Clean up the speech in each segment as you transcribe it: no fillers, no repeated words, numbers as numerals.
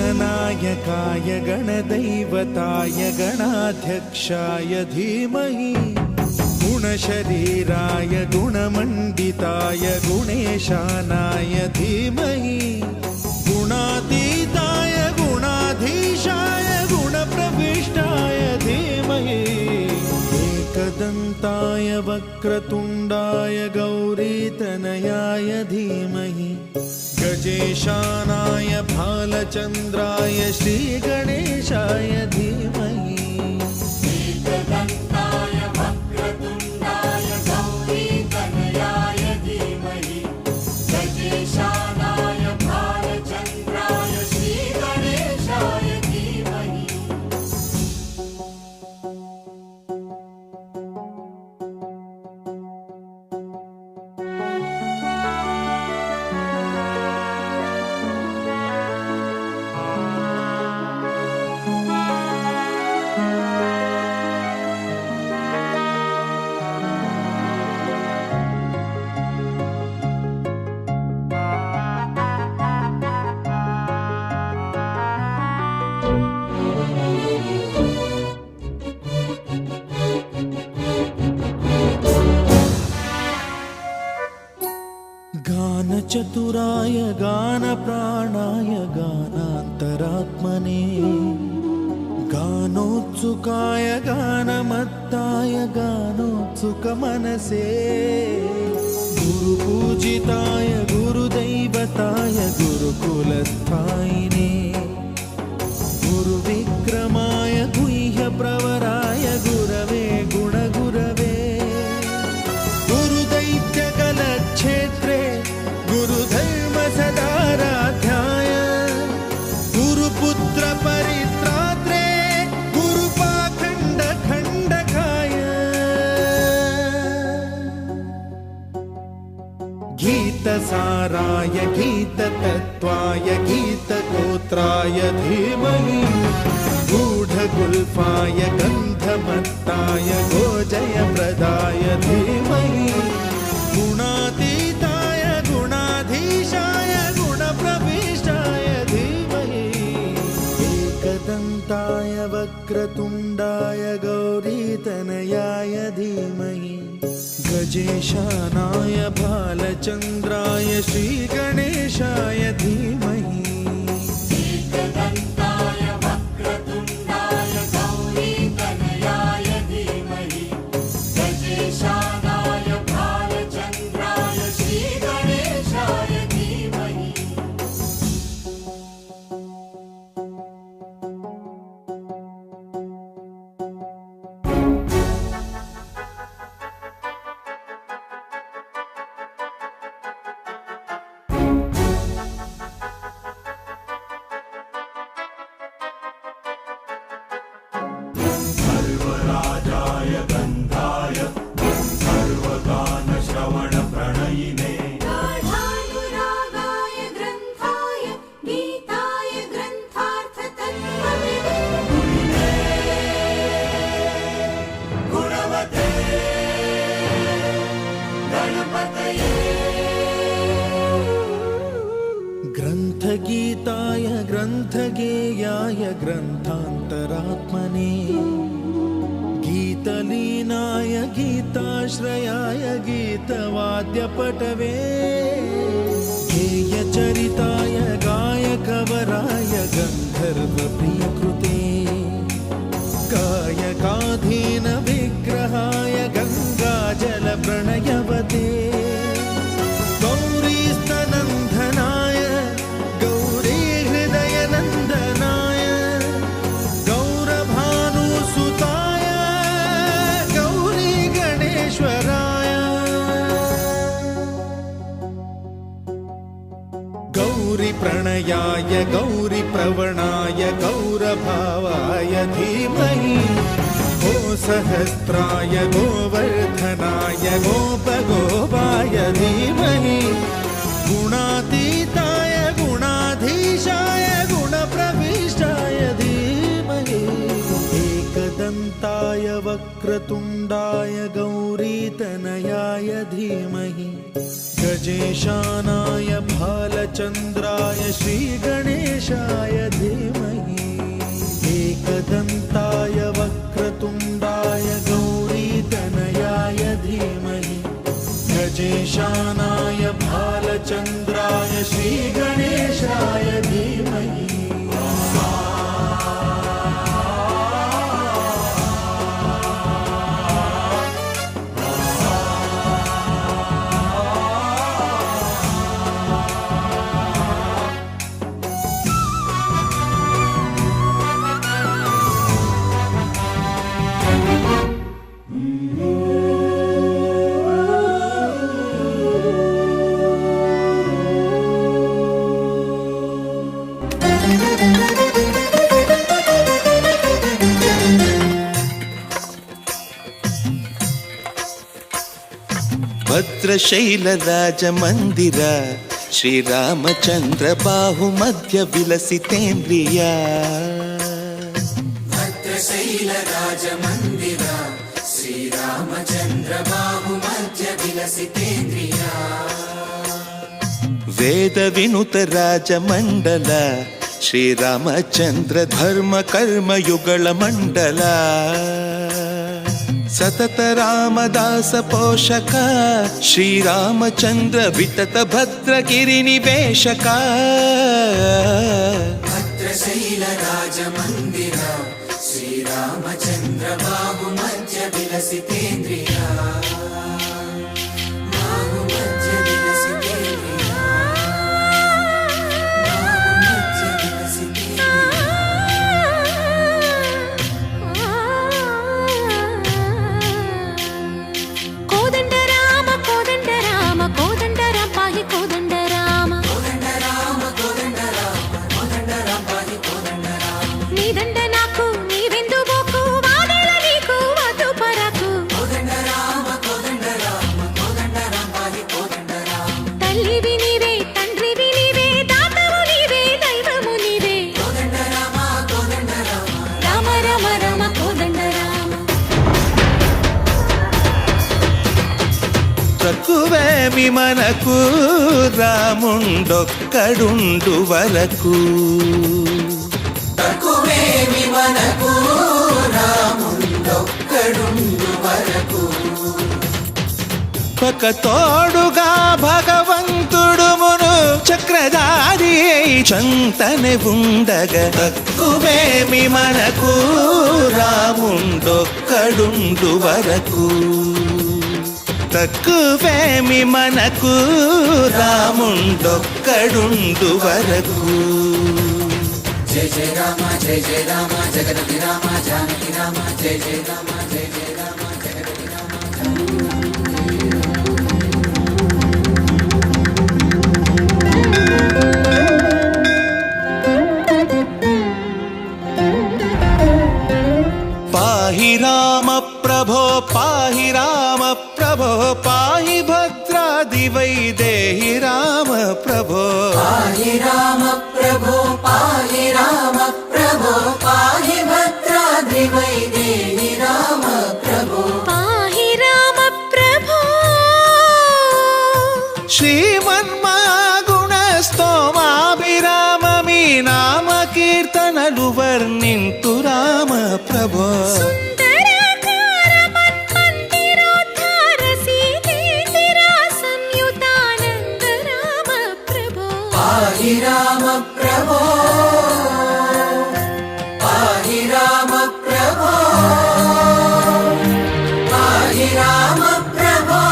गणनायकाय गणदैवताय गणाध्यक्षाय धीमहि गुणशरीराय गुणमण्डिताय गुणेशानाय धीमहि गुणातीताय गुणाधीशाय गुणप्रविष्टाय धीमहि एकदन्ताय वक्रतुण्डाय गौरीतनयाय धीमहि गजेशानाय भालचन्द्राय श्रीगणेशाय धीमहि एकदन्ताय वक्रतुण्डाय गौरीतनयाय धीमहि गजेशानाय भालचन्द्राय श्रीगणेशाय धीमहि गानचतुराय गानप्राणाय गानान्तरात्मने गानोत्सुकाय गानमत्ताय गानोत्सुकमनसे गुरुपूजिताय गुरुदैवताय गुरुकुलस्थायिने गुरुविक्रमाय गुह्यप्रवराय गुरवे गुणगुरवे गुरुदैत्यकलक्षेत्रे गुरुधर्मसदाराध्याय गुरुपुत्र परित्रात्रे गुरुपाखण्डखण्डकाय गीतसाराय गीततत्त्वाय गीतगोत्राय धीमहि गूढगुल्फाय गन्धमत्ताय गोजयप्रदाय धीमहि गुणातीताय गुणाधीशाय गुणप्रविष्टाय धीमहि एकदन्ताय वक्रतुण्डाय गौरीतनयाय धीमहि गजेशानाय भालचन्द्राय श्रीगणेशाय धीमहि एकदन्ताय वक्रतुण्डाय गौरीतनयाय धीमहि गजेशानाय भालचन्द्राय श्रीगणेशाय धीमहि सर्वराजाय गन्धाय सर्वगानश्रवणप्रणयिने गाढानुरागाय ग्रन्थाय गीताय ग्रन्थार्थतत्त्वविदे गुणवते गणपतये ग्रन्थगीताय ग्रन्थगेयाय ग्रन्थान्तरात्मने गीतलीनाय गीताश्रयाय गीतवाद्यपटवे गेयचरिताय गायकवराय गन्धर्वप्रियकृते गौरीतनयाय गौरीप्रवणाय गौरभावाय धीमहि गो सहस्राय गोवर्धनाय गोपगोपाय धीमहि गुणातीताय गुणाधीशाय गुणप्रविष्टाय धीमहि एकदन्ताय वक्रतुण्डाय गौरीतनयाय धीमहि गजेशानाय भालचन्द्राय श्रीगणेशाय धीमहि एकदन्ताय वक्रतुण्डाय गौरीतनयाय धीमहि गजेशानाय भालचन्द्राय श्रीगणेशाय धीमहि ಭದ್ರಶೈಲರಾಜಮಂದಿರ ಶ್ರೀರಾಮಚಂದ್ರ ಬಾಹುಮಧ್ಯ ವಿಲಸಿತೇಂದ್ರಿಯ ಭದ್ರಶೈಲರಾಜಮಂದಿರ ಶ್ರೀರಾಮಚಂದ್ರ ಬಾಹುಮಧ್ಯ ವಿಲಸಿತೇಂದ್ರಿಯ ವೇದ ವಿನುತ ರಾಜಮಂಡಲ ಶ್ರೀರಾಮಚಂದ್ರ ಧರ್ಮ ಕರ್ಮಯುಗಳ ಮಂಡಲ ಸತತ ರಾಮದಾಸ ಪೋಷಕ ಶ್ರೀರಾಮಚಂದ್ರ ವಿತತ ಭದ್ರಗಿರಿ ನಿವೇಶಕ ಭದ್ರಶೈಲ ರಾಜಮಂದಿರ ಶ್ರೀರಾಮಚಂದ್ರ ಬಾಹುಮಧ್ಯ ವಿಲಸಿತೇಂದ್ರಿಯ ಬಾಹುಮಧ್ಯ ವಿಲಸಿತೇಂದ್ರಿಯ ಬಾಹುಮಧ್ಯ కోదండ రామ కోదండ రామ కోదండ రామ పాహి కోదండ రామ నీదండ నాకు నీవెందు బోకు వాదెల నీకు వదు పరకు తల్లివి నీవే తండ్రివి నీవే దాతవు నీవే దైవము నీవే రామ రామ రామ కోదండ రామ తక్కువేమి మనకు రాముండొక్కడుండు వరకు తక్కువేమి మనకు రాముండొక్కడుండు వరకు ఒక తోడుగా భగవంతుడు మును చక్రధారి చంతనే ఉండగా తక్కువేమి మనకు రాముండొక్కడుండు వరకు తక్కువేమి మనకు రాముండొక్కడుండు వరకు జయ జయ రామ జయ జయ రామ జగదపి రామ జానకి రామ జయ జయ రామ జయ జయ రామ జగదపి రామ పాహి రామ ప్రభో పాహి రామ ప్రభో పాహి భద్రాది వైదేహి రామ ప్రభో పాహి రామ ప్రభో పాహి రామ ప్రభో పాహి భద్రాద్రి వైదేహి రామ ప్రభో పాహి రామ ప్రభో శ్రీమన్మాగుణ స్తోమాభిరామ మీ నామ కీర్తనలు వర్ణింతు రామ ప్రభో సుందరాకార మన్మందిరోద్ధార సీతేందిరా సంయుతానంద రామ ప్రభో పాహి రామ ప్రభో పాహి రామ ప్రభో పాహి రామ ప్రభో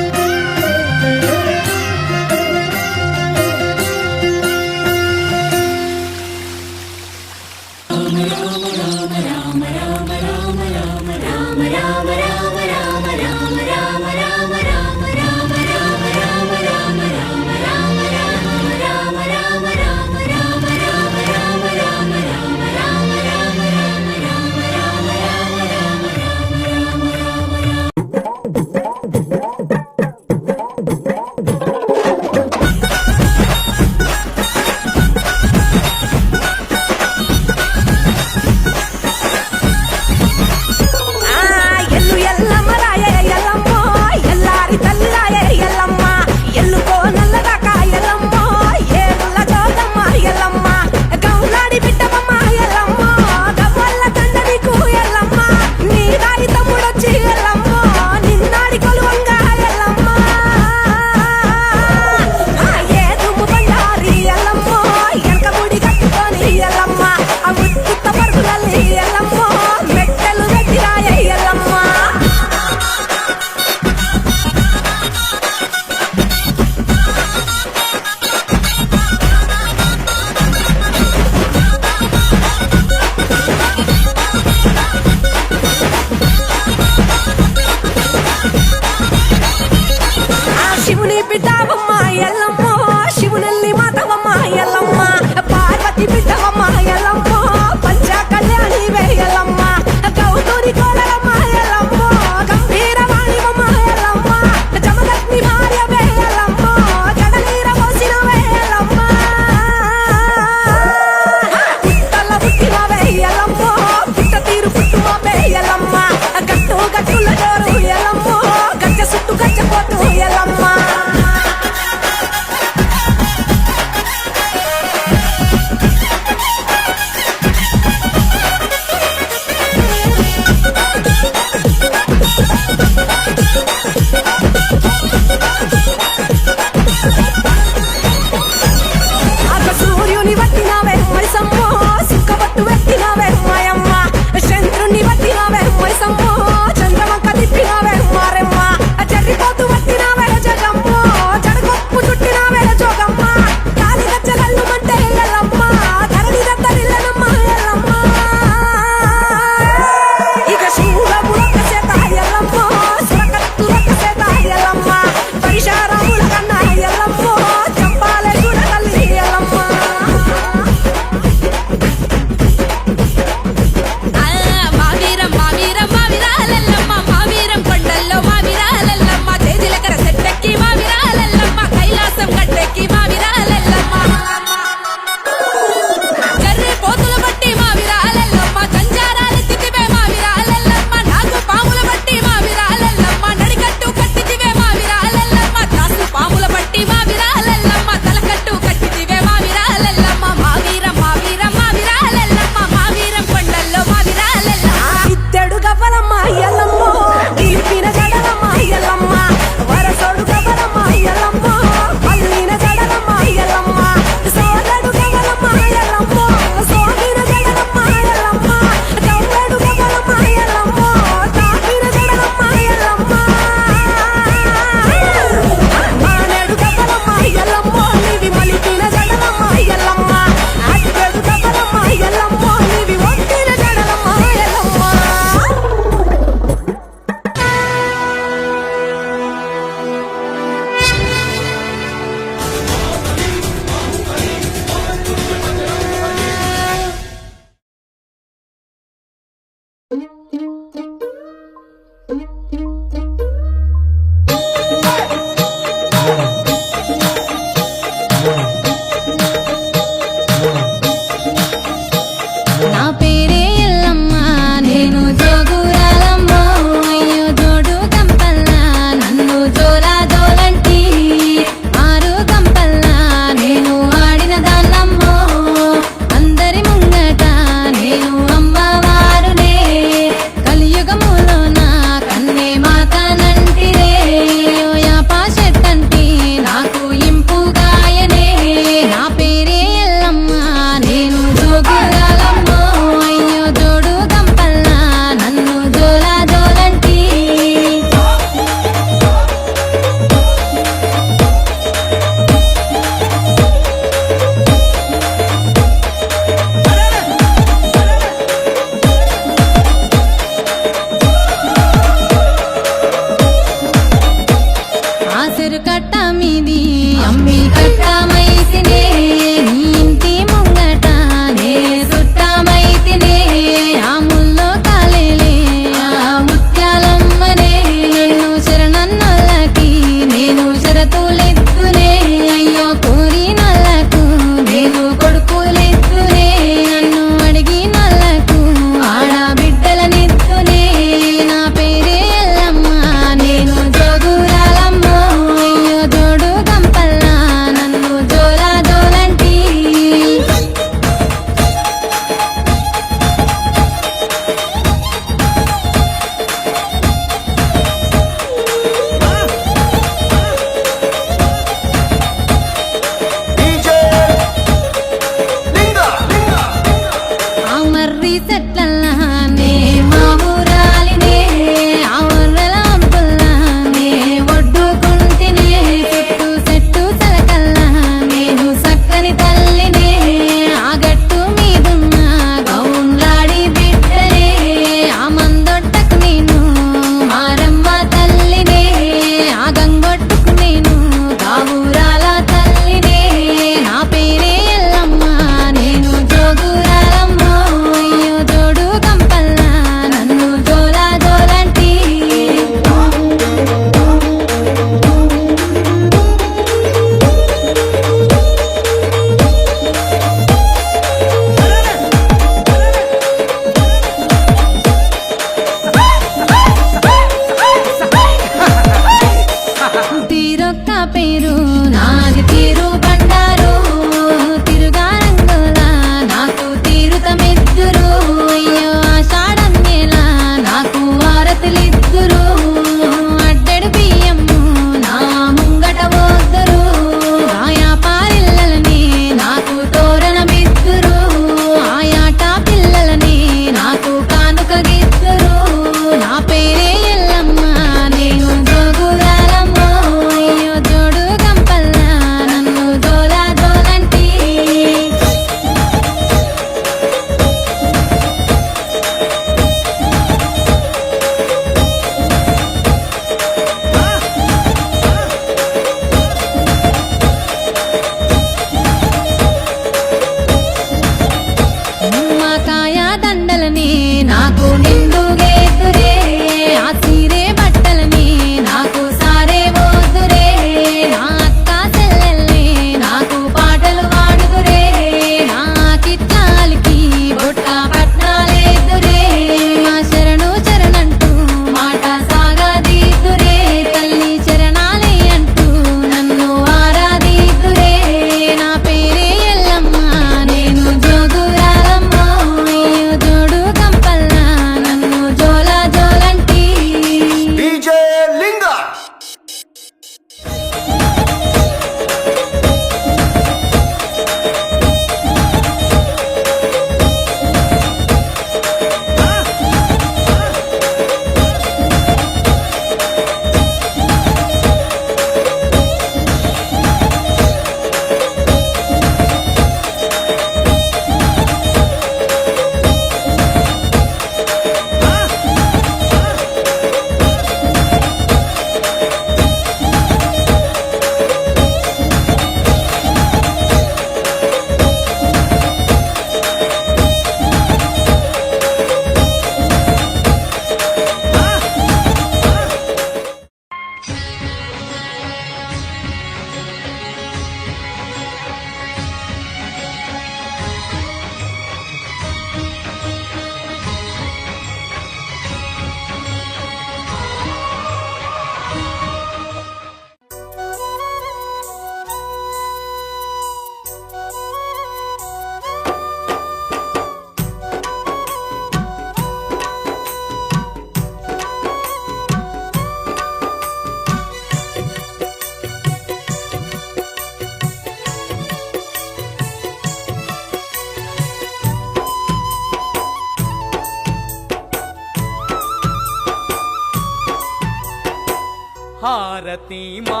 హారతి మా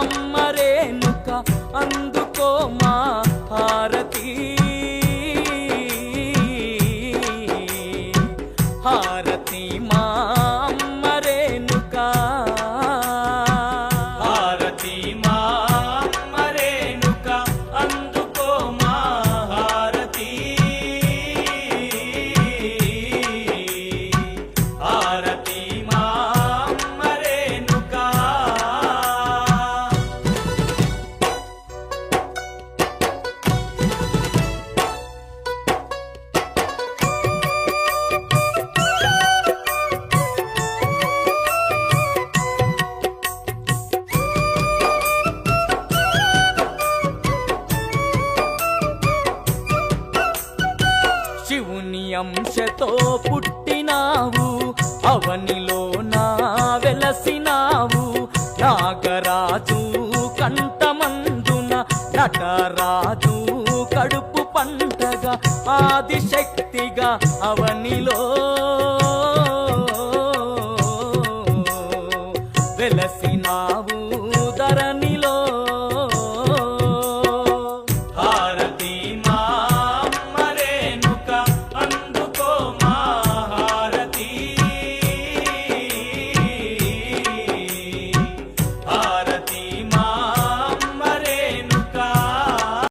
అమ్మ రేణుక అందుకో మా హారతి హారతి మా అమ్మ రేణుక హారతి మా అమ్మ రేణుక అందుకో మా హారతి హారతి మా అమ్మ రేణుక శివుని అంశతో పుట్టినావు అవనిలో నా వెలసినావు నాగరాజు కంఠమందున నటరాజు కడుపు పంటగా ఆదిశక్తిగా అవనిలో